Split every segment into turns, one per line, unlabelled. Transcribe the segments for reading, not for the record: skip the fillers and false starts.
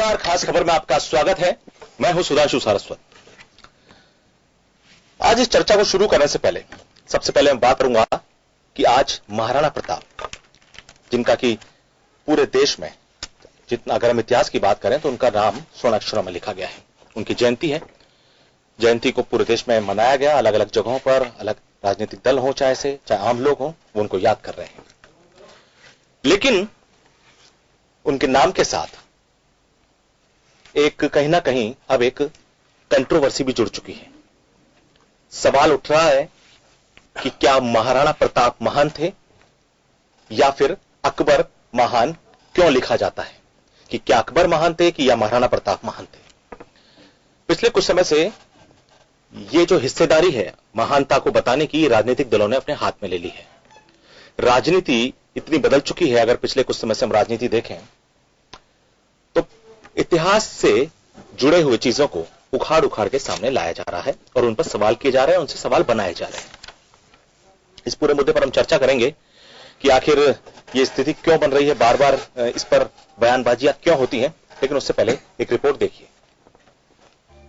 नमस्कार, खास खबर में आपका स्वागत है। मैं हूं सुधांशु सारस्वत। आज इस चर्चा को शुरू करने से पहले सबसे पहले मैं बात करूंगा कि आज महाराणा प्रताप, जिनका कि पूरे देश में जितना अगर हम इतिहास की बात करें तो उनका नाम स्वर्ण अक्षरों में लिखा गया है। उनकी जयंती है। जयंती को पूरे देश में मनाया गया, अलग अलग जगहों पर, अलग राजनीतिक दल हो चाहे आम लोग हो, वो उनको याद कर रहे हैं। लेकिन उनके नाम के साथ एक कहीं ना कहीं अब एक कंट्रोवर्सी भी जुड़ चुकी है। सवाल उठ रहा है कि क्या महाराणा प्रताप महान थे या फिर अकबर महान क्यों लिखा जाता है, कि क्या अकबर महान थे कि या महाराणा प्रताप महान थे। पिछले कुछ समय से ये जो हिस्सेदारी है महानता को बताने की, राजनीतिक दलों ने अपने हाथ में ले ली है। राजनीति इतनी बदल चुकी है, अगर पिछले कुछ समय से हम राजनीति देखें तो इतिहास से जुड़े हुए चीजों को उखाड़ उखाड़ के सामने लाया जा रहा है और उन पर सवाल किए जा रहे हैं, उनसे सवाल बनाए जा रहे हैं। इस पूरे मुद्दे पर हम चर्चा करेंगे कि आखिर ये स्थिति क्यों बन रही है, बार बार इस पर बयानबाजियां क्यों होती हैं। लेकिन उससे पहले एक रिपोर्ट देखिए।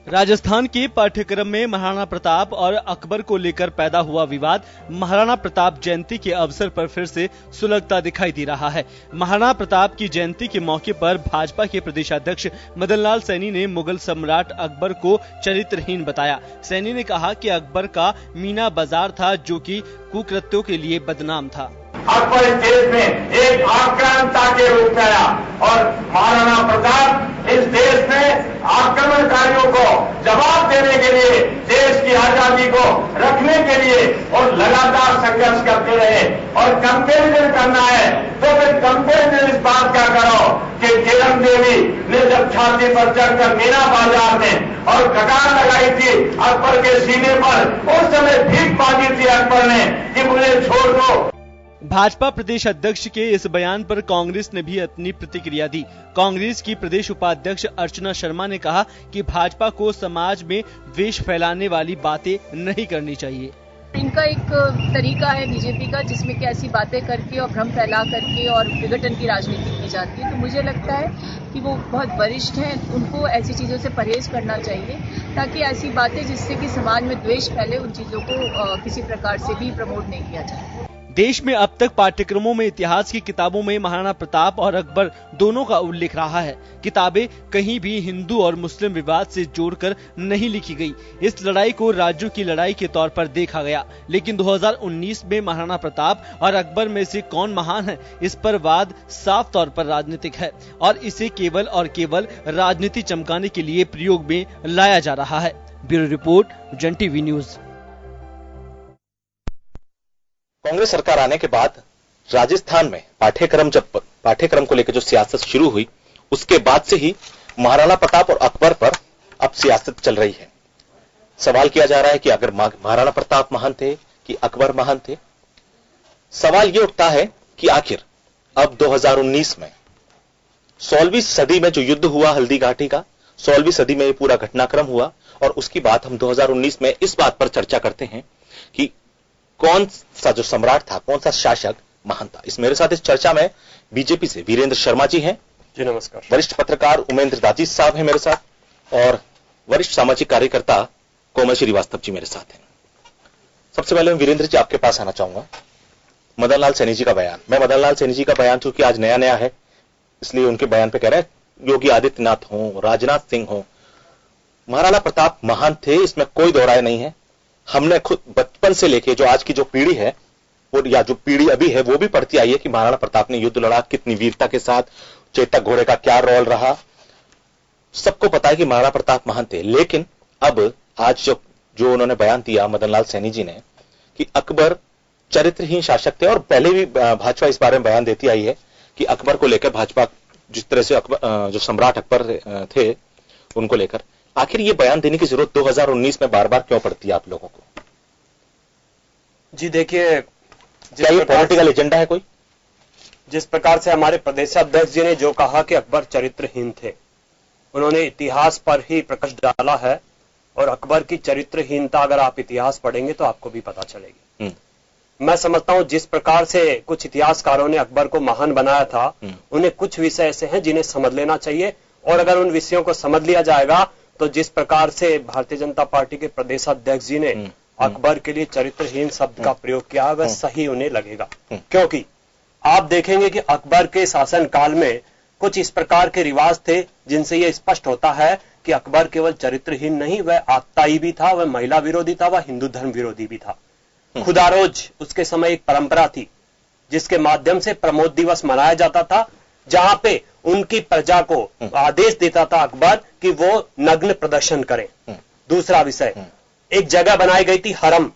राजस्थान के पाठ्यक्रम में महाराणा प्रताप और अकबर को लेकर पैदा हुआ विवाद महाराणा प्रताप जयंती के अवसर पर फिर से सुलगता दिखाई दे रहा है। महाराणा प्रताप की जयंती के मौके पर भाजपा के प्रदेशाध्यक्ष मदन लाल सैनी ने मुगल सम्राट अकबर को चरित्रहीन बताया। सैनी ने कहा कि अकबर का मीना बाजार था, जो कि कुकृत्यों के लिए बदनाम था।
अकबर इस देश में एक आक्रांता के रूप में आया और महाराणा प्रताप इस देश में आक्रमणकारियों को जवाब देने के लिए, देश की आजादी को रखने के लिए और लगातार संघर्ष करते रहे। और कंपेरिजन करना है तो फिर कंपेरिजन इस बात का करो कि किरण देवी ने जब छाती पर चढ़कर मीना बाजार में और कगार लगाई थी अकबर के सीने पर, उस समय भीख मांगी थी अकबर ने कि मुझे छोड़ दो।
भाजपा प्रदेश अध्यक्ष के इस बयान पर कांग्रेस ने भी अपनी प्रतिक्रिया दी। कांग्रेस की प्रदेश उपाध्यक्ष अर्चना शर्मा ने कहा कि भाजपा को समाज में द्वेष फैलाने वाली बातें नहीं करनी चाहिए।
इनका एक तरीका है बीजेपी का, जिसमें कि ऐसी बातें करके और भ्रम फैला करके और विघटन की राजनीति की जाती है। तो मुझे लगता है कि वो बहुत वरिष्ठ हैं, उनको ऐसी चीज़ों से परहेज करना चाहिए, ताकि ऐसी बातें जिससे कि समाज में द्वेष फैले, उन चीज़ों को किसी प्रकार से भी प्रमोट नहीं किया जाए।
देश में अब तक पाठ्यक्रमों में इतिहास की किताबों में महाराणा प्रताप और अकबर दोनों का उल्लेख रहा है। किताबें कहीं भी हिंदू और मुस्लिम विवाद से जोड़कर नहीं लिखी गई। इस लड़ाई को राज्यों की लड़ाई के तौर पर देखा गया। लेकिन 2019 में महाराणा प्रताप और अकबर में से कौन महान है, इस पर वाद साफ तौर पर राजनीतिक है और इसे केवल और केवल राजनीति चमकाने के लिए प्रयोग में लाया जा रहा है। ब्यूरो रिपोर्ट, जन टीवी न्यूज।
कांग्रेस सरकार आने के बाद राजस्थान में पाठ्यक्रम को लेकर जो सियासत शुरू हुई, उसके बाद से ही महाराणा प्रताप और अकबर पर अब सियासत चल रही है। सवाल किया जा रहा है कि अगर महाराणा प्रताप महान थे कि अकबर महान थे। सवाल ये उठता है कि आखिर अब 2019 में 16वीं सदी में जो युद्ध हुआ हल्दी घाटी का, 16वीं सदी में ये पूरा घटनाक्रम हुआ और उसकी बात हम 2019 में इस बात पर चर्चा करते हैं कि कौन सा जो सम्राट था, कौन सा शासक महान था। इस मेरे साथ इस चर्चा में बीजेपी से वीरेंद्र शर्मा जी हैं।
जी नमस्कार।
वरिष्ठ पत्रकार उमेंद्र दाजी साहब हैं मेरे साथ और वरिष्ठ सामाजिक कार्यकर्ता कोमल श्रीवास्तव जी मेरे साथ हैं। सबसे पहले मैं वीरेंद्र जी आपके पास आना चाहूंगा। मदन लाल सैनी जी का बयान, मैं मदन लाल सैनी जी का बयान चूंकि आज नया नया है इसलिए उनके बयान पे कह रहे हैं। योगी आदित्यनाथ हो, राजनाथ सिंह हो, महाराणा प्रताप महान थे, इसमें कोई दो राय नहीं है। हमने खुद बचपन से लेके जो आज की जो पीढ़ी है वो या जो पीढ़ी अभी है वो भी पढ़ती आई है कि महाराणा प्रताप ने युद्ध लड़ा, कितनी वीरता के साथ, चेतक घोड़े का क्या रोल रहा, सबको पता है कि महाराणा प्रताप महान थे। लेकिन अब आज जो उन्होंने बयान दिया मदन लाल सैनी जी ने कि अकबर चरित्रहीन शासक थे, और पहले भी भाजपा इस बारे में बयान देती आई है कि अकबर को लेकर भाजपा जिस तरह से जो सम्राट अकबर थे उनको लेकर, आखिर ये बयान देने की जरूरत 2019 में बार बार क्यों पड़ती है आप लोगों को?
जी देखिए,
क्या ये पॉलिटिकल एजेंडा है कोई?
जिस प्रकार से हमारे प्रदेशाध्यक्ष जी ने जो कहा कि अकबर चरित्रहीन थे, उन्होंने इतिहास पर ही प्रकाश डाला है और अकबर की चरित्रहीनता अगर आप इतिहास पढ़ेंगे तो आपको भी पता चलेगी। मैं समझता हूं जिस प्रकार से कुछ इतिहासकारों ने अकबर को महान बनाया था, उन्हें कुछ विषय ऐसे हैं जिन्हें समझ लेना चाहिए और अगर उन विषयों को समझ लिया जाएगा तो जिस प्रकार से भारतीय जनता पार्टी के प्रदेशाध्यक्ष जी ने अकबर के लिए चरित्रहीन शब्द का प्रयोग किया वह सही उन्हें लगेगा, क्योंकि आप देखेंगे कि अकबर के शासन काल में कुछ इस प्रकार के रिवाज थे जिनसे यह स्पष्ट होता है कि अकबर केवल चरित्रहीन नहीं, वह आतताई भी था, वह महिला विरोधी था, वह हिंदू धर्म विरोधी भी था। खुदारोज उसके समय एक परंपरा थी जिसके माध्यम से प्रमोद दिवस मनाया जाता था, जहां पे उनकी प्रजा को आदेश देता था अकबर कि वो नग्न प्रदर्शन करें। दूसरा विषय, एक जगह बनाई गई थी हरम,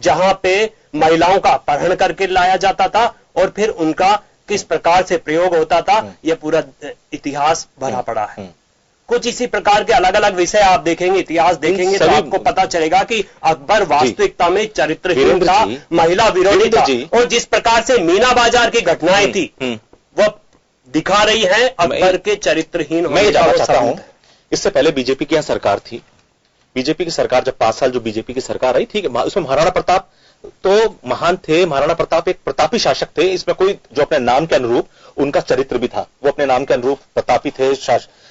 जहां पे महिलाओं का अपहरण करके लाया जाता था और फिर उनका किस प्रकार से प्रयोग होता था, यह पूरा इतिहास भरा पड़ा है। कुछ इसी प्रकार के अलग अलग विषय आप देखेंगे, इतिहास देखेंगे तो आपको पता चलेगा कि अकबर वास्तविकता में चरित्रहीन था, महिला विरोधी था, और जिस प्रकार से मीना बाजार की घटनाएं थी वह दिखा रही है अकबर के चरित्रहीन
मैं ये जानना चाहता हूं, इससे पहले बीजेपी की यहां सरकार थी, बीजेपी की सरकार जब 5 साल जो बीजेपी की सरकार आई, ठीक है, उसमें महाराणा प्रताप तो महान थे, महाराणा प्रताप एक प्रतापी शासक थे, इसमें कोई जो अपने नाम के अनुरूप उनका चरित्र भी था, वो अपने नाम के अनुरूप प्रतापी थे,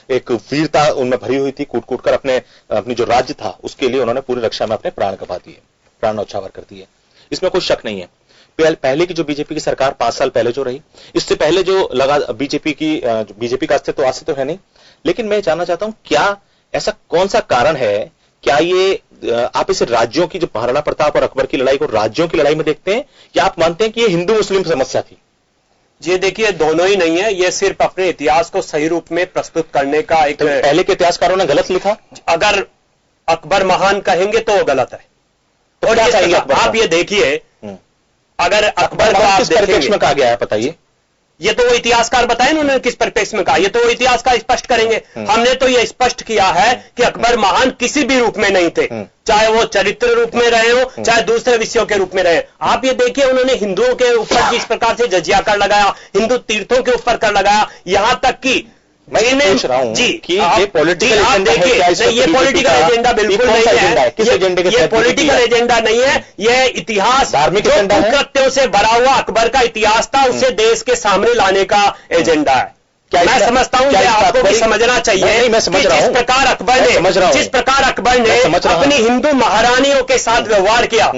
एक वीरता उनमें भरी हुई थी, कूट कूट कर अपनी जो राज्य था उसके लिए उन्होंने पूरी रक्षा में अपने प्राण गंवा दिए, प्राण न्यौछावर कर दिए, इसमें कोई शक नहीं है। पहले की जो बीजेपी की सरकार 5 साल पहले जो रही, इससे पहले जो लगा बीजेपी का अस्तित्व आज से तो है नहीं, लेकिन मैं जानना चाहता हूं क्या ऐसा कौन सा कारण है, क्या ये आप इसे राज्यों की जो महाराणा प्रताप और अकबर की लड़ाई को राज्यों की लड़ाई में देखते हैं, या आप मानते हैं कि ये हिंदू मुस्लिम समस्या थी?
ये देखिए दोनों ही नहीं है, ये सिर्फ अपने इतिहास को सही रूप में प्रस्तुत करने का एक,
तो पहले के इतिहासकारों ने गलत लिखा,
अगर अकबर महान कहेंगे तो वो गलत है।
तो क्या कहेंगे
आप ये देखिए, अगर अकबर को आप
किस परिप्रेक्ष्य में कहा गया है बताइए?
ये तो वो इतिहासकार बताए ना उन्होंने किस परिप्रेक्ष्य में कहा, ये तो वो इतिहासकार स्पष्ट करेंगे। हमने तो ये स्पष्ट किया है कि अकबर महान किसी भी रूप में नहीं थे, चाहे वो चरित्र रूप में रहे हो, चाहे दूसरे विषयों के रूप में रहे। आप ये देखिए उन्होंने हिंदुओं के ऊपर जिस प्रकार से जजिया कर लगाया, हिंदू तीर्थों के ऊपर कर लगाया, यहां तक कि
मैं पूछ रहा हूं
जी
कि ये पॉलिटिकल एजेंडा है क्या?
ये पॉलिटिकल एजेंडा बिल्कुल नहीं है,
किस एजेंडे के
ये पॉलिटिकल एजेंडा नहीं है, यह इतिहास
धार्मिक एजेंडा है,
कृत्यों से भरा हुआ अकबर का इतिहास था, उसे देश के सामने लाने का एजेंडा है। मैं समझता हूं कि आपको भी समझना चाहिए कि जिस प्रकार अकबर ने अपनी हिंदू महारानियों के साथ व्यवहार किया,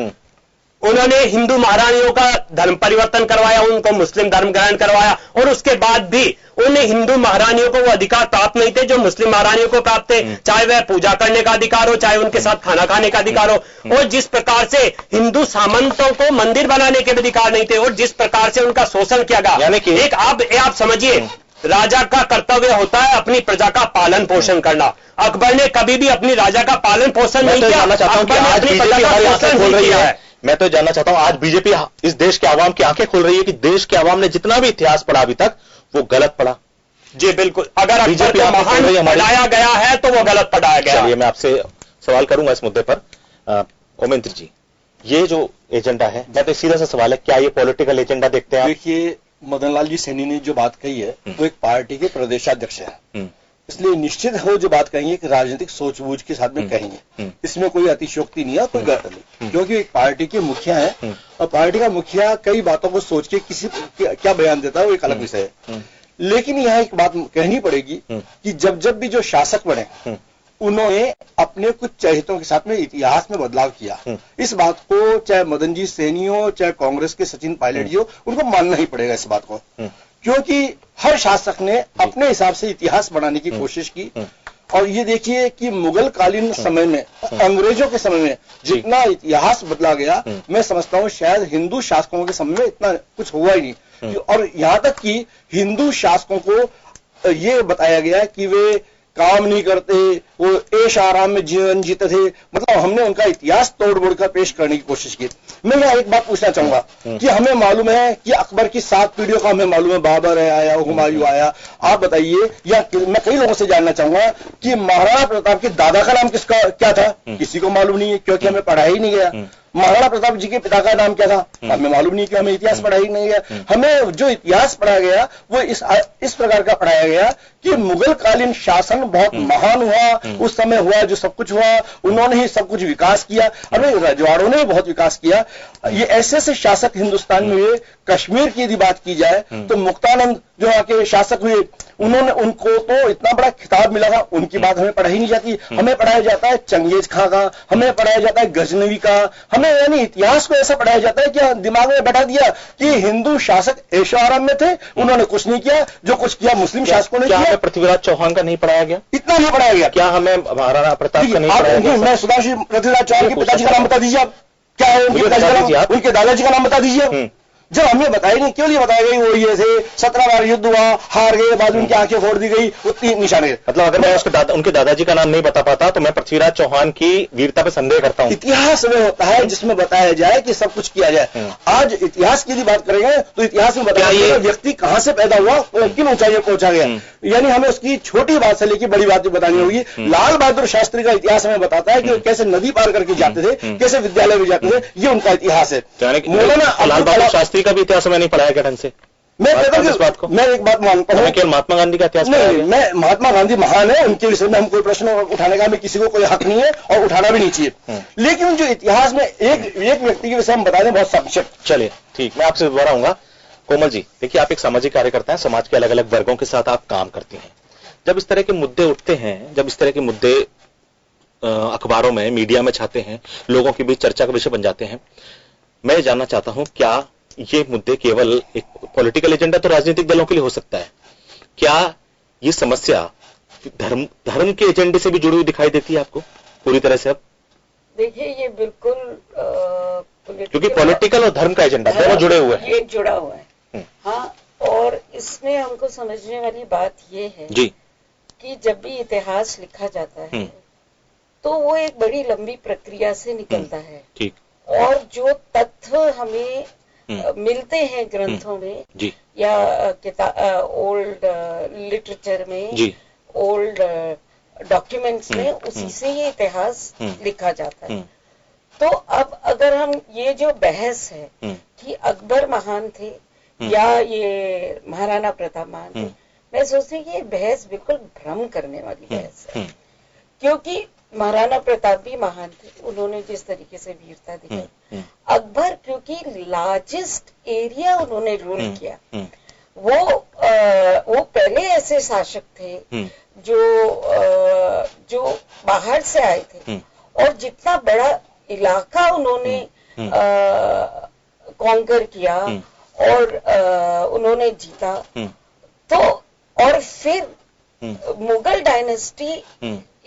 उन्होंने हिंदू महारानियों का धर्म परिवर्तन करवाया, उनको मुस्लिम धर्म ग्रहण करवाया, और उसके बाद भी उन्हें हिंदू महारानियों को वो अधिकार प्राप्त नहीं थे जो मुस्लिम महारानियों को प्राप्त थे, चाहे वह पूजा करने का अधिकार हो, चाहे उनके साथ खाना खाने का अधिकार हो। और जिस प्रकार से हिंदू सामंतों को मंदिर बनाने के भी अधिकार नहीं थे, और जिस प्रकार से उनका शोषण किया गया। एक आप समझिए, राजा का कर्तव्य होता है अपनी प्रजा का पालन पोषण करना। अकबर ने कभी भी अपनी राजा का पालन पोषण नहीं किया।
मैं तो जानना चाहता हूं आज बीजेपी इस देश के आवाम की आंखें खोल रही है कि देश के आवाम ने जितना भी इतिहास पढ़ा अभी तक वो गलत पढ़ा।
जी बिल्कुल, अगर बीजेपी महान पढ़ाया गया है तो वो गलत पढ़ाया गया।
चलिए मैं आपसे सवाल करूंगा इस मुद्दे पर। ओमेंद्र जी, ये जो एजेंडा है, मैं तो सीधा सा सवाल है, क्या ये पॉलिटिकल एजेंडा देखते हैं आप?
देखिए, मदन लाल जी सैनी ने जो बात कही है वो एक पार्टी के प्रदेशाध्यक्ष है, इसलिए निश्चित हो जो बात कहेंगे कि राजनीतिक सोचबूझ के साथ में कहेंगे, इसमें कोई अतिशयोक्ति नहीं है, कोई गलत नहीं, क्योंकि एक पार्टी के मुखिया है और पार्टी का मुखिया कई बातों को सोच के किसी क्या बयान देता है वो एक अलग विषय है। लेकिन यहाँ एक बात कहनी पड़ेगी कि जब भी जो शासक बने उन्होंने अपने कुछ चरित्रों के साथ में इतिहास में बदलाव किया। इस बात को चाहे मदन जी सैनी हो, चाहे कांग्रेस के सचिन पायलट जी हो, उनको मानना ही पड़ेगा इस बात को, क्योंकि हर शासक ने अपने हिसाब से इतिहास बनाने की कोशिश की। और ये देखिए कि मुगल कालीन समय में, अंग्रेजों के समय में जितना इतिहास बदला गया, मैं समझता हूं शायद हिंदू शासकों के समय में इतना कुछ हुआ ही नहीं। और यहां तक कि हिंदू शासकों को ये बताया गया कि वे काम नहीं करते, वो ऐश आराम में जीवन जीते थे, मतलब हमने उनका इतिहास तोड़ मोड़ कर पेश करने की कोशिश की। मैं यहाँ एक बात पूछना चाहूंगा कि हमें मालूम है कि अकबर की 7 पीढ़ियों का हमें मालूम है, बाबर है आया, हुमायूं आया, आप बताइए, या मैं कई लोगों से जानना चाहूंगा कि महाराणा प्रताप के दादा का नाम किसका क्या था, किसी को मालूम नहीं है, क्योंकि हमें पढ़ाया ही नहीं गया। महाराणा प्रताप जी के पिता का नाम क्या था? हमें मालूम नहीं, कि हमें इतिहास पढ़ाई नहीं गया। हमें जो इतिहास पढ़ाया गया वो इस प्रकार का पढ़ाया गया कि मुगल कालीन शासन बहुत महान हुआ, उस समय हुआ जो सब कुछ हुआ, उन्होंने ही सब कुछ विकास किया। अरे रजवाड़ों ने भी बहुत विकास किया। ये ऐसे ऐसे शासक हिंदुस्तान में हुए। कश्मीर की यदि बात की जाए तो मुक्तानंद जो वहां के शासक हुए, उनको तो इतना बड़ा खिताब मिला था, उनकी बात हमें पढ़ाई नहीं जाती। हमें पढ़ाया जाता है चंगेज खां का, हमें पढ़ाया जाता है गजनवी का, हमें यानी इतिहास को ऐसा पढ़ाया जाता है कि दिमाग में बैठा दिया कि हिंदू शासक ऐशो आराम में थे, उन्होंने कुछ नहीं किया, जो कुछ किया मुस्लिम शासकों ने किया।
पृथ्वीराज चौहान का नहीं पढ़ाया गया?
इतना नहीं पढ़ाया गया।
क्या हमें महाराणा प्रताप का नहीं पढ़ाया गया?
मैं सुधाशी पृथ्वीराज चौहान के पिताजी का नाम बता दीजिए आप, क्या है उनके दादाजी का नाम बता दीजिए। जब हमें बताया नहीं, केवल ये बताया गई वो ये थे 17 बार युद्ध हुआ, हार गए, बाद में उनकी आंखें फोड़ दी गई, उतनी निशाने।
मतलब अगर मैं उनके दादाजी का नाम नहीं बता पाता तो मैं पृथ्वीराज चौहान की वीरता पे संदेह करता हूं।
इतिहास में होता है जिसमें बताया जाए कि सब कुछ किया जाए। आज इतिहास की यदि बात करेंगे तो इतिहास में बताया जाए व्यक्ति कहां से पैदा हुआ, किन ऊंचाइयों पहुंचा गया, यानी हमें उसकी छोटी बात से लेकर बड़ी बात बतानी होगी। लाल बहादुर शास्त्री का इतिहास हमें बताता है कि वो कैसे नदी पार करके जाते थे, कैसे विद्यालय में जाते थे, ये उनका इतिहास है।
लाल बहादुर शास्त्री का भी इतिहास हमें नहीं पढ़ाया गया ढंग से।
मैं कहता हूं इस बात को, मैं एक बात मानता हूं,
केवल महात्मा गांधी का इतिहास
नहीं, मैं महात्मा गांधी महान है, उनके विषय में हम कोई प्रश्न उठाने का हमें किसी को कोई हक नहीं है और उठाना भी नहीं चाहिए। लेकिन जो इतिहास में एक व्यक्ति के विषय हम बता दें बहुत संक्षिप्त।
चलिए ठीक, मैं आपसे दोहराऊंगा। कोमल जी देखिए, आप एक सामाजिक कार्यकर्ता हैं, समाज के अलग अलग वर्गों के साथ आप काम करती हैं। जब इस तरह के मुद्दे उठते हैं, जब इस तरह के मुद्दे अखबारों में, मीडिया में छाते हैं, लोगों के बीच चर्चा का विषय बन जाते हैं, मैं जानना चाहता हूं क्या ये मुद्दे केवल एक पॉलिटिकल एजेंडा तो राजनीतिक दलों के लिए हो सकता है, क्या ये समस्या धर्म के एजेंडे से भी जुड़ी हुई दिखाई देती है आपको पूरी तरह से? अब
देखिए ये बिल्कुल
क्योंकि पॉलिटिकल और धर्म का एजेंडा दोनों जुड़े हुए हैं।
ये जुड़ा हुआ है हाँ, और इसमें हमको समझने वाली बात ये है
जी
कि जब भी इतिहास लिखा जाता है तो वो एक बड़ी लंबी प्रक्रिया से निकलता है।
ठीक। और
जो तथ्य हमें मिलते हैं ग्रंथों में
जी,
या ओल्ड लिटरेचर में जी, ओल्ड डॉक्यूमेंट्स में, उसी से ये इतिहास लिखा जाता है। तो अब अगर हम ये जो बहस है कि अकबर महान थे या ये महाराणा प्रताप महान थे, मैं सोचती हूँ कि ये बहस बिल्कुल भ्रम करने वाली बहस है, क्योंकि महाराणा प्रताप भी महान थे, उन्होंने जिस तरीके से वीरता दिखाई। अकबर क्योंकि लार्जेस्ट एरिया उन्होंने रूल किया, वो पहले ऐसे शासक थे जो बाहर से आए थे और जितना बड़ा इलाका उन्होंने कॉन्कर किया और उन्होंने जीता। तो और फिर मुगल डायनेस्टी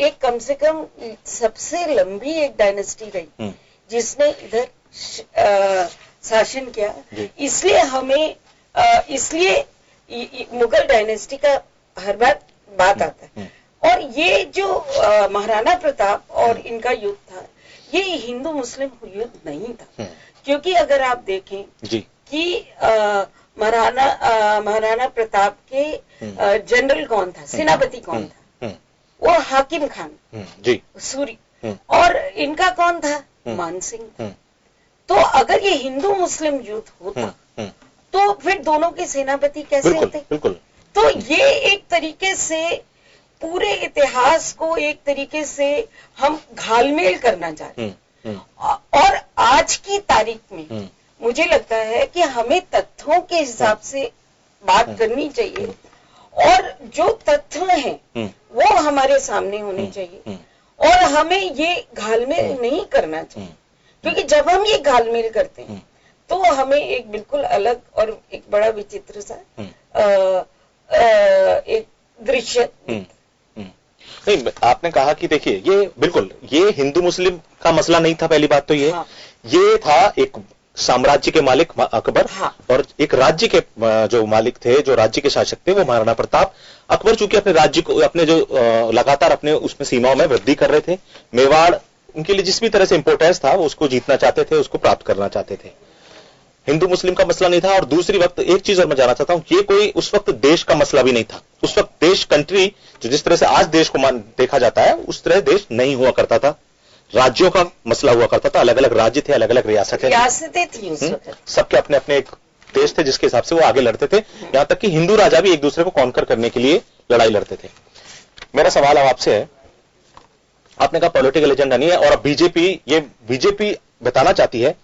एक कम से कम सबसे लंबी एक डायनेस्टी रही जिसने इधर शासन किया। इसलिए हमें इसलिए मुगल डायनेस्टी का हर बात आता है। और ये जो महाराणा प्रताप और इनका युद्ध था, ये हिंदू मुस्लिम युद्ध नहीं था, क्योंकि अगर आप देखें कि महाराणा प्रताप के जनरल कौन था, सेनापति कौन था, वो हाकिम खान
जी
सूरी, और इनका कौन था, मान सिंह। तो अगर ये हिंदू मुस्लिम युद्ध होता तो फिर दोनों के सेनापति कैसे होते?
बिल्कुल।
तो ये एक तरीके से पूरे इतिहास को एक तरीके से हम घालमेल करना चाहते हैं। और आज की तारीख में मुझे लगता है कि हमें तथ्यों के हिसाब से बात करनी चाहिए और जो तथ्य हैं वो हमारे सामने होने चाहिए और हमें ये घालमेल नहीं करना चाहिए, क्योंकि जब हम ये घालमेल करते हैं तो हमें एक बिल्कुल अलग और एक बड़ा विचित्र सा एक दृश्य।
नहीं, आपने कहा कि देखिए ये बिल्कुल ये हिंदू मुस्लिम का मसला नहीं था, पहली बात तो ये था एक साम्राज्य के मालिक अकबर और एक राज्य के जो मालिक थे, जो राज्य के शासक थे, वो महाराणा प्रताप। अकबर चूंकि अपने राज्य को अपने जो लगातार अपने उसमें सीमाओं में वृद्धि कर रहे थे, मेवाड़ उनके लिए जिस भी तरह से इंपोर्टेंस था वो उसको जीतना चाहते थे, उसको प्राप्त करना चाहते थे। हिंदू मुस्लिम का मसला नहीं था। और दूसरी वक्त एक चीज और मैं जानना चाहता हूं, ये कोई उस वक्त देश का मसला भी नहीं था। उस वक्त देश, कंट्री, जो जिस तरह से आज देश को देखा जाता है उस तरह देश नहीं हुआ करता था। राज्यों का मसला हुआ करता था, अलग अलग राज्य थे, अलग अलग
रियासतें थी उस वक्त,
सबके अपने अपने एक देश थे जिसके हिसाब से वो आगे लड़ते थे। यहां तक कि हिंदू राजा भी एक दूसरे को कॉन्कर करने के लिए लड़ाई लड़ते थे। मेरा सवाल अब आपसे है, आपने कहा पॉलिटिकल एजेंडा नहीं है और अब बीजेपी बताना चाहती है।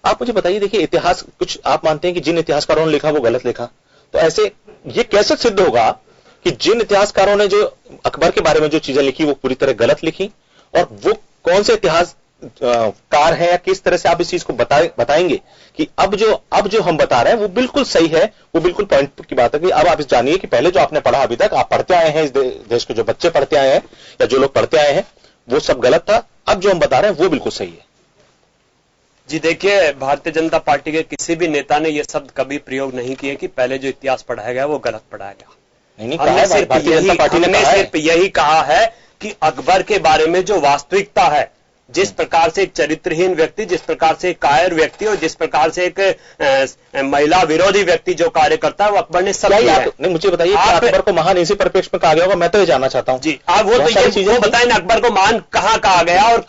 आप मुझे बताइए, देखिए इतिहास कुछ आप मानते हैं कि जिन इतिहासकारों ने लिखा वो गलत लिखा, तो ऐसे ये कैसे सिद्ध होगा कि जिन इतिहासकारों ने जो अकबर के बारे में जो चीजें लिखी वो पूरी तरह गलत लिखी, और वो कौन से इतिहासकार हैं या किस तरह से आप इस चीज को बताएंगे कि अब जो हम बता रहे हैं वो बिल्कुल सही है, वो बिल्कुल पॉइंट की बात है। कि अब आप इस जानिए कि पहले जो आपने पढ़ा, अभी तक आप पढ़ते आए हैं, इस देश के जो बच्चे पढ़ते आए हैं या जो लोग पढ़ते आए हैं, वो सब गलत था, अब जो हम बता रहे हैं वो बिल्कुल सही है।
जी देखिए, भारतीय जनता पार्टी के किसी भी नेता ने यह शब्द कभी प्रयोग नहीं किए कि पहले जो इतिहास पढ़ाया गया वो गलत पढ़ाया गया। हमने सिर्फ यही कहा है कि अकबर के बारे में जो वास्तविकता है, जिस प्रकार से एक चरित्रहीन व्यक्ति, जिस प्रकार से एक कायर व्यक्ति और जिस प्रकार से एक महिला विरोधी व्यक्ति जो कार्य करता है, वो अकबर ने सब किया है।
नहीं, मुझे बताइए अकबर को महान इसी परिप्रेक्ष्य में कहा गया होगा, मैं तो ये जानना चाहता हूँ।
जी, आप वो बताएं ना, अकबर को महान कहाँ कहा गया और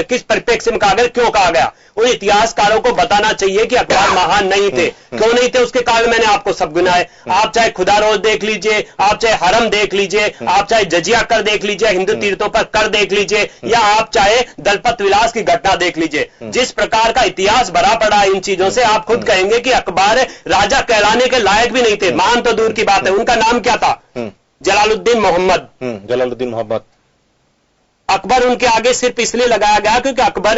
किस परिप्रेक्ष्य में कहा गया, क्यों कहा गया? उन इतिहासकारों को बताना चाहिए कि अकबर महान नहीं थे, क्यों नहीं थे, उसके कारण मैंने आपको सब गिनाए। आप चाहे खुदा रोज देख लीजिए, आप चाहे हरम देख लीजिए, आप चाहे जजिया कर देख लीजिए, हिंदू तीर्थों पर कर देख लीजिए, या आप चाहे दलपत विलास की घटना देख लीजिए। जिस प्रकार का इतिहास भरा पड़ा इन चीजों से, आप खुद कहेंगे कि अकबर राजा कहलाने के लायक भी नहीं थे। महान तो दूर की बात है, उनका नाम क्या था? जलालुद्दीन मोहम्मद।
जलालुद्दीन मोहम्मद।
अकबर उनके आगे सिर्फ इसलिए लगाया गया क्योंकि अकबर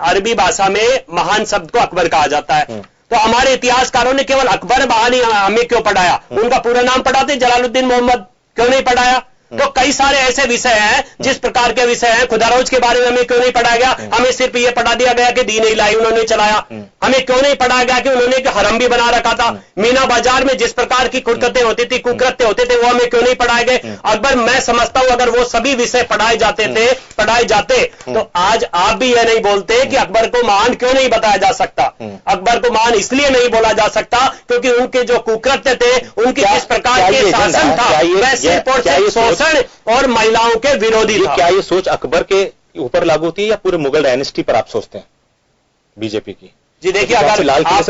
अरबी भाषा में महान शब्द को अकबर कहा जाता है। तो हमारे इतिहासकारों ने केवल अकबर महान ही हमें क्यों पढ़ाया? उनका पूरा नाम पढ़ाते जलालुद्दीन मोहम्मद, क्यों नहीं पढ़ाया? तो कई सारे ऐसे विषय हैं, जिस प्रकार के विषय हैं, खुदारोज के बारे में हमें क्यों नहीं पढ़ाया गया? हमें सिर्फ ये पढ़ा दिया गया कि दीन इलाही उन्होंने चलाया। हमें क्यों नहीं पढ़ाया गया कि उन्होंने एक हरम भी बना रखा था? मीना बाजार में जिस प्रकार की कुकृत्य होती थी, कुकृत्य होते थे, वो हमें क्यों नहीं पढ़ाए गए? अकबर, मैं समझता हूं अगर वो सभी विषय पढ़ाए जाते तो आज आप भी यह नहीं बोलते कि अकबर को महान क्यों नहीं बताया जा सकता। अकबर को महान इसलिए नहीं बोला जा सकता क्योंकि उनके जो कुकृत्य थे, उनकी जिस प्रकार के शासन था, वह सिर्फ और सिर्फ शोषण और महिलाओं के विरोधी था।
क्या ये सोच अकबर के ऊपर लागू थी या पूरे मुगल डायनेस्टी पर आप सोचते हैं बीजेपी की?
जी देखिए, अगर आप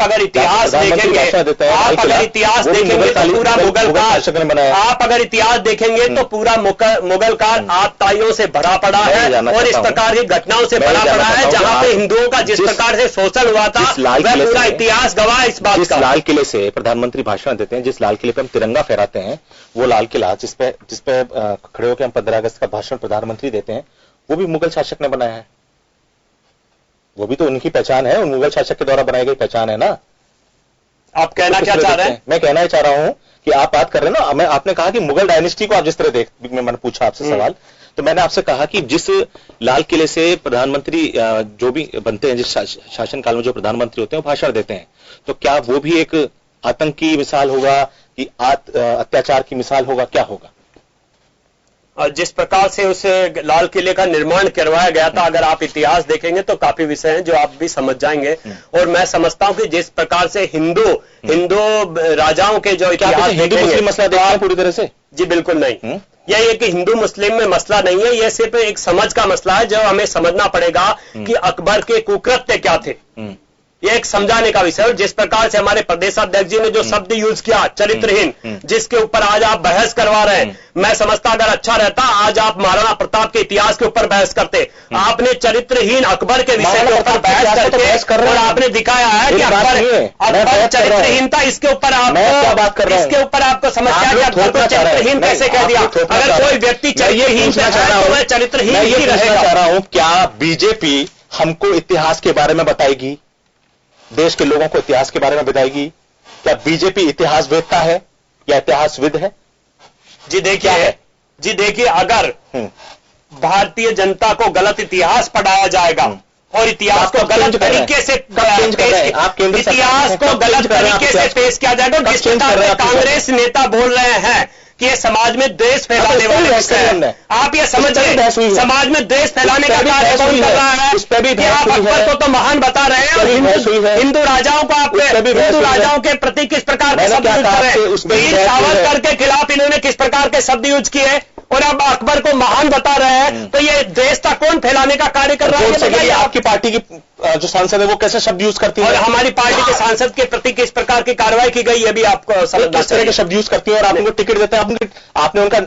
अगर इतिहास देखेंगे, आप अगर इतिहास देखेंगे तो पूरा मुगल काल, आप अगर इतिहास देखेंगे तो पूरा मुगल काल आपताइयों से भरा पड़ा है और इस प्रकार की घटनाओं से भरा पड़ा है, जहां पे हिंदुओं का जिस प्रकार से शोषण हुआ था, वह पूरा इतिहास गवाह इस बात का।
जिस लाल किले से प्रधानमंत्री भाषण देते हैं, जिस लाल किले पे हम तिरंगा फहराते हैं, वो लाल किला जिसपे खड़े होकर हम 15 अगस्त का भाषण प्रधानमंत्री देते हैं, वो भी मुगल शासक ने बनाया है। वो भी तो उनकी पहचान है, उन मुगल शासक के द्वारा बनाई गई पहचान है ना।
आप कहना क्या चाह रहे हैं?
मैं कहना ही चाह रहा हूं कि आप बात कर रहे हैं ना, आपने कहा कि मुगल डायनेस्टी को आप जिस तरह मैंने पूछा आपसे सवाल, तो मैंने आपसे कहा कि जिस लाल किले से प्रधानमंत्री जो भी बनते हैं, जिस शासन काल में जो प्रधानमंत्री होते हैं वो भाषण देते हैं, तो क्या वो भी एक आतंक की मिसाल होगा कि अत्याचार की मिसाल होगा, क्या होगा?
और जिस प्रकार से उस लाल किले का निर्माण करवाया गया था, अगर आप इतिहास देखेंगे तो काफी विषय हैं जो आप भी समझ जाएंगे। और मैं समझता हूं कि जिस प्रकार से हिंदू राजाओं के जो इतिहास
देखेंगे, मसला देखा है पूरी तरह से?
जी बिल्कुल नहीं। यह कि हिंदू मुस्लिम में मसला नहीं है, यह सिर्फ एक समझ का मसला है जो हमें समझना पड़ेगा कि अकबर के कुकृत्य क्या थे। ये एक समझाने का विषय है। जिस प्रकार से हमारे प्रदेशाध्यक्ष जी ने जो शब्द यूज किया चरित्रहीन, जिसके ऊपर आज आप बहस करवा रहे हैं, मैं समझता अगर अच्छा रहता आज आप महाराणा प्रताप के इतिहास के ऊपर बहस करते। आपने चरित्रहीन अकबर के विषय के ऊपर बहस करके और आपने दिखाया है कि अकबर चरित्रहीन था। इसके ऊपर आपको समस्या है कि अकबर को चरित्रहीन कैसे कह दिया? अगर कोई व्यक्ति चरित्रहीन तो वह चरित्रहीन ही रहेगा।
चाह रहा हूं, क्या बीजेपी हमको इतिहास के बारे में बताएगी, देश के लोगों को इतिहास के बारे में बताएगी? क्या बीजेपी इतिहास वेदता है या इतिहासविद है?
जी देखिए, अगर भारतीय जनता को गलत इतिहास पढ़ाया जाएगा और इतिहास को गलत तरीके से पेश किया जाएगा, जिस प्रकार से कांग्रेस नेता बोल रहे हैं कि ये समाज में द्वेष फैलाने वाले विषय हैं, आप ये समझिए समाज में द्वेष फैलाने का कार्य कौन कर रहा है? कि आप अकबर को तो महान बता रहे हैं और हिंदू राजाओं को आप हिंदू राजाओं के प्रति किस प्रकार के शब्द यूज कर रहे हैं? वीर सावरकर के खिलाफ इन्होंने किस प्रकार के शब्द यूज किए? और अब अकबर को महान बता रहे हैं, तो ये द्वेषता कौन फैलाने का कार्य कर रहा है?
आपकी पार्टी की जो सांसद है वो कैसे शब्द यूज करती है
और हमारी पार्टी के सांसद के प्रति किस प्रकार की कार्रवाई की गई है भी आपको समझना
किस तरह के शब्द यूज करती है और आप उनको टिकट देते हैं? आपने उनका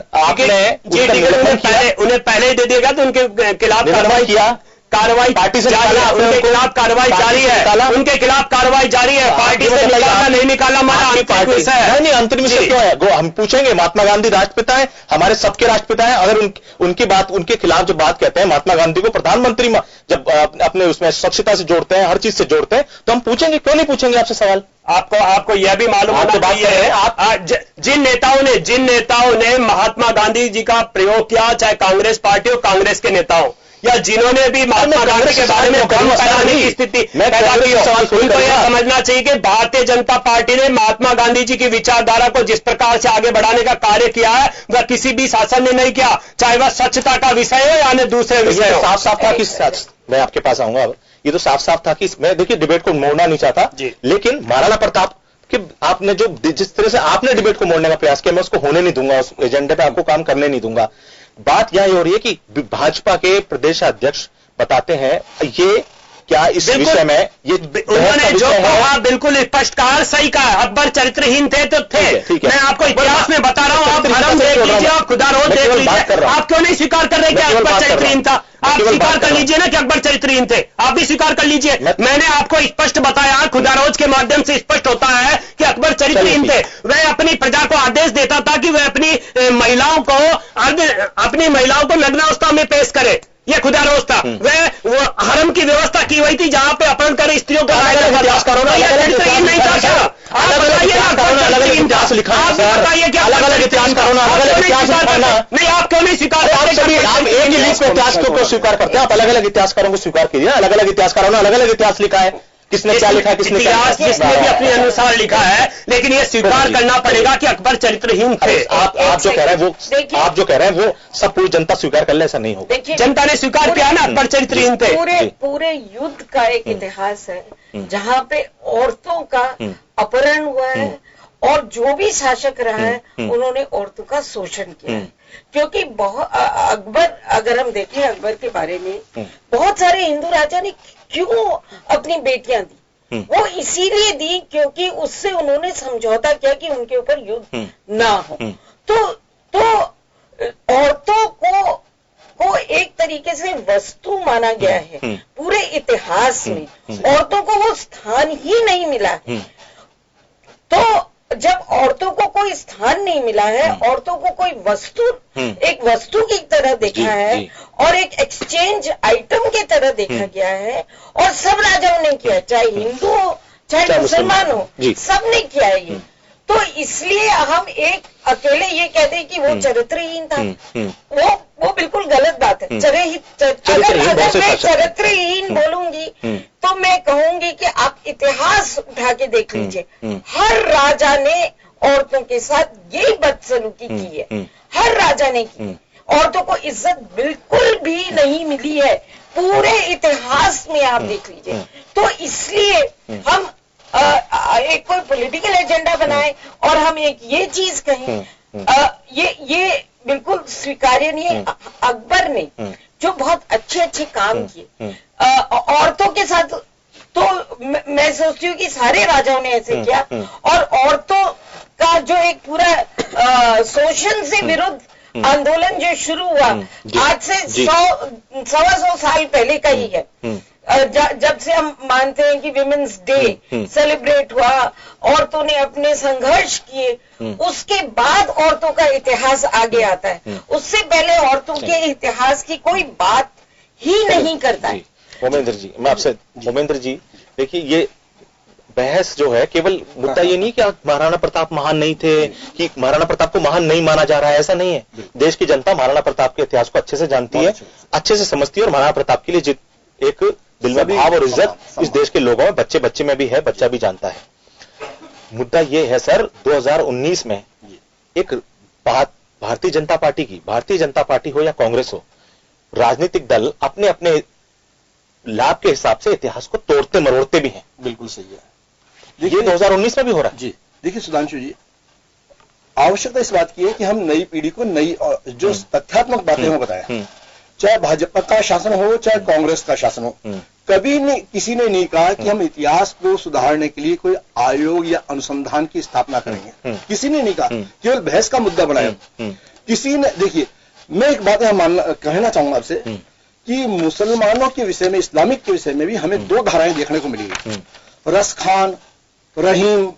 उन्हें पहले ही दे दिया गया तो उनके खिलाफ कार्रवाई पार्टी से उनके खिलाफ कार्रवाई जारी है, उनके खिलाफ कार्रवाई जारी है। पार्टी से निकाला नहीं निकाला हमारा पार्टी से
नहीं अंतरिम विषय क्यों है? हम पूछेंगे, महात्मा गांधी राष्ट्रपिता है, हमारे सबके राष्ट्रपिता है। अगर उनकी बात, उनके खिलाफ जब बात कहते हैं, महात्मा गांधी को प्रधानमंत्री जब अपने उसमें स्वच्छता से जोड़ते हैं, हर चीज से जोड़ते हैं, तो हम पूछेंगे, क्यों नहीं पूछेंगे आपसे सवाल?
आपको यह भी मालूम होना चाहिए जिन नेताओं ने महात्मा गांधी जी का प्रयोग किया, चाहे कांग्रेस पार्टी और कांग्रेस के नेताओं, या जिन्होंने भी महात्मा गांधी के बारे में भ्रम फैलाने की स्थिति पैदा की हो, उनको यह समझना चाहिए कि भारतीय जनता पार्टी ने महात्मा गांधी जी की विचारधारा को जिस प्रकार से आगे बढ़ाने का कार्य किया है, वह किसी भी शासन ने नहीं किया, चाहे वह स्वच्छता का विषय हो या दूसरे विषय हो।
साफ साफ था कि मैं आपके पास आऊंगा, ये तो साफ साफ था कि मैं देखिए डिबेट को मोड़ना नहीं चाहता, लेकिन महाराणा प्रताप कि आपने जो जिस तरह से आपने डिबेट को मोड़ने का प्रयास किया, मैं उसको होने नहीं दूंगा, उस एजेंडे पे आपको काम करने नहीं दूंगा। बात यह हो रही है कि भाजपा के प्रदेश अध्यक्ष बताते हैं, ये क्या इस विषय में ये
उन्होंने जो कहा बिल्कुल स्पष्ट कहा, सही कहा। अकबर चरित्रहीन थे तो थे, मैं आपको इतिहास में बता रहा हूं, आप धर्म देख लीजिए, आप खुदा रोज देख लीजिए, आप क्यों नहीं स्वीकार कर रहे कि अकबर चरित्रहीन था? आप स्वीकार कर लीजिए ना कि अकबर चरित्रहीन थे, आप भी स्वीकार कर लीजिए। मैंने आपको स्पष्ट बताया, खुदा रोज के माध्यम से स्पष्ट होता है कि अकबर चरित्रहीन थे। वह अपनी प्रजा को आदेश देता था कि वह अपनी महिलाओं को नग्नावस्था में पेश करे, यह खुदा रोज था। वो हरम की व्यवस्था की हुई थी जहां पे अपहरण कर स्त्रियों को
इतिहास करो ना,
चरित्रहीन नहीं था क्या? आप बताइए ना,
अलग इतिहास लिखा है,
बताइए क्या
अलग इतिहास करो ना, अलग इतिहास
नहीं, आप क्यों नहीं स्वीकार करते?
आप एक ही लिख को इतिहास को स्वीकार करते हैं, आप अलग अलग इतिहासकारों को स्वीकार कीजिए। अलग अलग इतिहासकारों ने अलग अलग इतिहास लिखा है, किसने क्या लिखा, किसने
इतिहास जिसने भी अपने अनुसार लिखा है, लेकिन यह स्वीकार करना पड़ेगा कि अकबर चरित्रहीन थे।
आप जो कह रहे हैं वो सब पूरी जनता स्वीकार कर ले, ऐसा नहीं होगा।
जनता ने स्वीकार किया ना अकबर चरित्रहीन थे।
पूरे युद्ध का एक इतिहास है जहाँ पे औरतों का अपहरण हुआ है और जो भी शासक रहा है उन्होंने औरतों का शोषण किया है। क्योंकि अकबर, अगर हम देखें अकबर के बारे में, बहुत सारे हिंदू राजा ने क्यों अपनी बेटियां दी? वो इसीलिए दी क्योंकि उससे उन्होंने समझौता किया कि उनके ऊपर युद्ध ना हो। तो औरतों को एक तरीके से वस्तु माना गया है पूरे इतिहास में, औरतों को वो स्थान ही नहीं मिला है। तो जब औरतों को कोई स्थान नहीं मिला है, औरतों को कोई वस्तु, एक वस्तु की तरह देखा है और एक एक्सचेंज आइटम की तरह देखा गया है, और सब राजाओं ने किया, चाहे हिंदू हो चाहे मुसलमान हो, सब ने किया है ये। तो इसलिए हम एक अकेले ये कह दें कि वो चरित्रहीन था, वो बिल्कुल गलत बात है। अगर मैं चरित्रहीन बोलूंगी तो मैं कहूंगी कि आप इतिहास उठा के देख लीजिए, हर राजा ने औरतों के साथ यही बदसलूकी की है, हर राजा ने की। औरतों को इज्जत बिल्कुल भी नहीं मिली है, पूरे इतिहास में आप देख लीजिए। तो इसलिए हम एक कोई पॉलिटिकल एजेंडा बनाए और हम एक ये चीज कहें, ये बिल्कुल स्वीकार्य नहीं है। अकबर ने जो बहुत अच्छे काम किए औरतों के साथ, तो मैं सोचती हूँ कि सारे राजाओं ने ऐसे किया, और औरतों का जो एक पूरा शोषण से विरुद्ध आंदोलन जो शुरू हुआ आज से 100 साल पहले का ही है। जब से हम मानते हैं कि विमेन्स डे सेलिब्रेट हुआ, औरतों ने अपने संघर्ष किए, उसके बाद औरतों का इतिहास आगे आता है। उससे पहले औरतों के इतिहास की कोई बात ही नहीं करता है।
मोमेंद्र जी, मैं आपसे, मोमेंद्र जी देखिए, ये बहस जो है, केवल मुद्दा ये नहीं कि महाराणा प्रताप महान नहीं थे, कि महाराणा प्रताप को महान नहीं माना जा रहा है, ऐसा नहीं है। देश की जनता महाराणा प्रताप के इतिहास को अच्छे से जानती है, अच्छे से समझती है, और महाराणा प्रताप के लिए एक दिल में भाव और इज्जत इस देश के लोगों में, बच्चे में भी है, बच्चा भी जानता है। मुद्दा ये है सर, 2019 में एक बात भारतीय जनता पार्टी हो या कांग्रेस हो, राजनीतिक दल अपने अपने लाभ के हिसाब से इतिहास को तोड़ते मरोड़ते भी हैं।
बिल्कुल सही है,
ये 2019 में भी हो रहा है।
जी देखिए सुधांशु जी, आवश्यकता इस बात की है कि हम नई पीढ़ी को नई जो तथ्यात्मक बातें हो बताएं, चाहे भाजपा का शासन हो चाहे कांग्रेस का शासन हो। कभी किसी ने नहीं कहा कि हम इतिहास को सुधारने के लिए कोई आयोग या अनुसंधान की स्थापना करेंगे, किसी ने नहीं कहा, केवल बहस का मुद्दा बनाया। किसी ने, देखिए मैं एक बात कहना चाहूंगा आपसे कि मुसलमानों के विषय में, इस्लामिक के विषय में भी हमें दो धाराएं देखने को मिली है। रस खान, रहीम,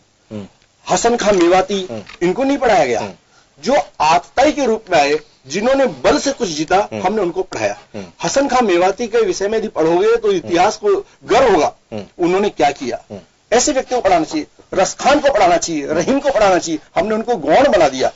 हसन खान मेवाती, इनको नहीं पढ़ाया गया। जो आतताई के रूप में आए, जिन्होंने बल से कुछ जीता, हमने उनको पढ़ाया। हसन खान मेवाती के विषय में यदि पढ़ोगे तो इतिहास को गर्व होगा उन्होंने क्या किया। ऐसे व्यक्तियों को पढ़ाना चाहिए, रस खान को पढ़ाना चाहिए, रहीम को पढ़ाना चाहिए, हमने उनको गौण बना दिया।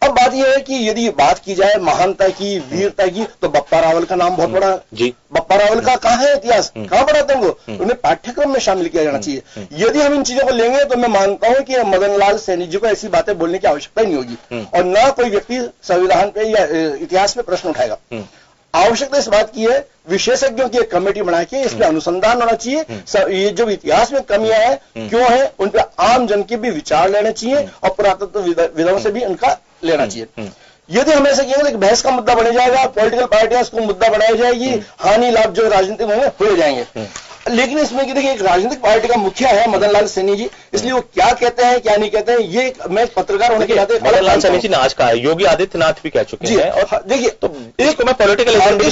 अब बात यह है कि यदि बात की जाए महानता की, वीरता की, तो बप्पा रावल का नाम बहुत बड़ा जी। बप्पा रावल का कहाँ है इतिहास, कहाँ पढ़ाते हैं वो, उन्हें पाठ्यक्रम में शामिल किया जाना चाहिए। यदि हम इन चीजों को लेंगे तो मैं मानता हूं कि मदन लाल सैनी जी को ऐसी बातें बोलने की आवश्यकता ही नहीं होगी और ना कोई व्यक्ति संविधान पे या इतिहास पे प्रश्न उठाएगा। आवश्यकता इस बात की है, विशेषज्ञों की एक कमेटी बना के इस पर अनुसंधान होना चाहिए। ये जो इतिहास में कमियां हैं क्यों है, उन पर आम जन के भी विचार लेने चाहिए और पुरातत्वविदों से भी उनका लेना चाहिए। यदि हम ऐसा कहेंगे कि बहस का मुद्दा बन जाएगा, पॉलिटिकल पार्टियां इसको मुद्दा बनाई जाएगी, हानि लाभ जो राजनीतिक होंगे हो जाएंगे। लेकिन इसमें देखिए एक राजनीतिक पार्टी का मुखिया है मदन लाल सैनी जी, इसलिए वो क्या कहते हैं क्या नहीं कहते हैं, ये मैं पत्रकार होने के नाते
मदन लाल सैनी जी ने आज कहा है, योगी आदित्यनाथ भी कह चुके हैं। और देखिए तो एक मैं पॉलिटिकल
भारतीय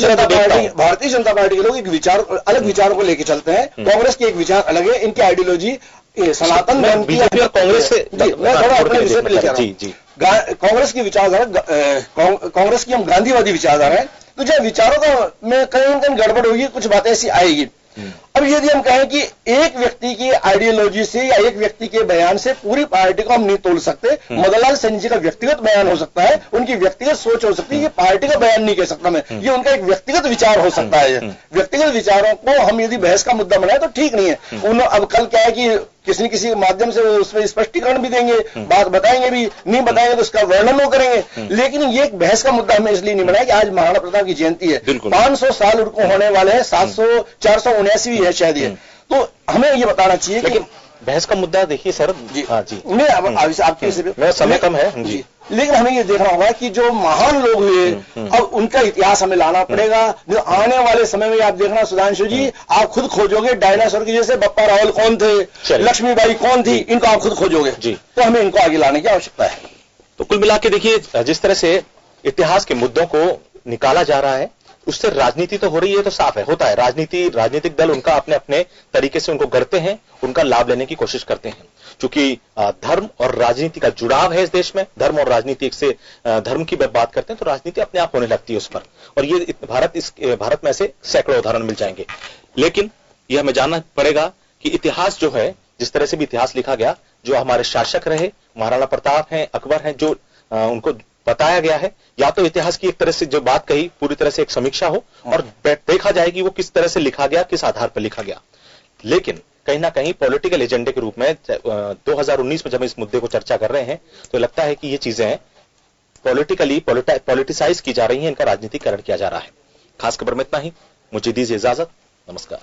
जनता पार्टी के लोग एक विचार, अलग विचारों को लेकर चलते हैं। कांग्रेस के एक विचार अलग है, इनकी आइडियोलॉजी सनातन
बीजेपी और कांग्रेस से
मैं थोड़ा अपने विषय पर लेकर आ रहा हूं। कांग्रेस की विचारधारा, कांग्रेस की हम गांधीवादी विचारधारा है, तो जो विचारों का में कहीं न कहीं गड़बड़ होगी, कुछ बातें ऐसी आएगी। अब यदि हम कहें कि एक व्यक्ति की आइडियोलॉजी से या एक व्यक्ति के बयान से पूरी पार्टी को हम नहीं तोड़ सकते, मदन लाल सैनी जी का व्यक्तिगत बयान हो सकता है, उनकी व्यक्तिगत सोच हो सकती है, ये पार्टी का बयान नहीं कह सकता मैं, ये उनका एक व्यक्तिगत विचार हो सकता है। व्यक्तिगत विचारों को हम यदि बहस का मुद्दा बनाए तो ठीक नहीं है। अब कल क्या है कि किसी न किसी माध्यम से उसमें स्पष्टीकरण भी देंगे, बात बताएंगे भी, नहीं बताएंगे तो उसका वर्णन वो करेंगे। लेकिन ये एक बहस का मुद्दा हमें इसलिए नहीं बनाया कि आज महाराणा प्रताप की जयंती है, 500 साल उनको होने वाले हैं, 479 है शायद ये, तो हमें ये बताना चाहिए कि
बहस का मुद्दा देखिए सर जी। हाँ जी,
मैं आपके
समय कम है जी,
लेकिन हमें ये देखना होगा कि जो महान लोग हुए अब उनका इतिहास हमें लाना पड़ेगा। जो आने वाले समय में आप देखना सुधांशु जी, आप खुद खोजोगे डायनासोर की, जैसे बप्पा रावल कौन थे, लक्ष्मीबाई कौन थी, इनको आप खुद खोजोगे जी, तो हमें इनको आगे लाने की आवश्यकता है।
तो कुल मिला के देखिए जिस तरह से इतिहास के मुद्दों को निकाला जा रहा है, उससे राजनीति तो हो रही है, तो साफ है होता है, राजनीतिक दल उनका अपने अपने तरीके से उनको गढ़ते हैं, उनका लाभ लेने की कोशिश करते हैं। क्योंकि धर्म और राजनीति का जुड़ाव है इस देश में, धर्म और राजनीति एक से धर्म की बात करते हैं तो राजनीति अपने आप होने लगती है उस पर, और ये भारत में ऐसे सैकड़ों उदाहरण मिल जाएंगे। लेकिन ये हमें जानना पड़ेगा कि इतिहास जो है, जिस तरह से भी इतिहास लिखा गया, जो हमारे शासक रहे, महाराणा प्रताप हैं, अकबर हैं, जो उनको बताया गया है, या तो इतिहास की एक तरह से जो बात कही पूरी तरह से एक समीक्षा हो और देखा जाए कि वो किस तरह से लिखा गया, किस आधार पर लिखा गया। लेकिन कहीं ना कहीं पॉलिटिकल एजेंडे के रूप में 2019 में जब इस मुद्दे को चर्चा कर रहे हैं तो लगता है कि ये चीजें पॉलिटिसाइज की जा रही हैं, इनका राजनीतिकरण किया जा रहा है। खास खबर में इतना ही, मुझे दीजिए इजाजत, नमस्कार।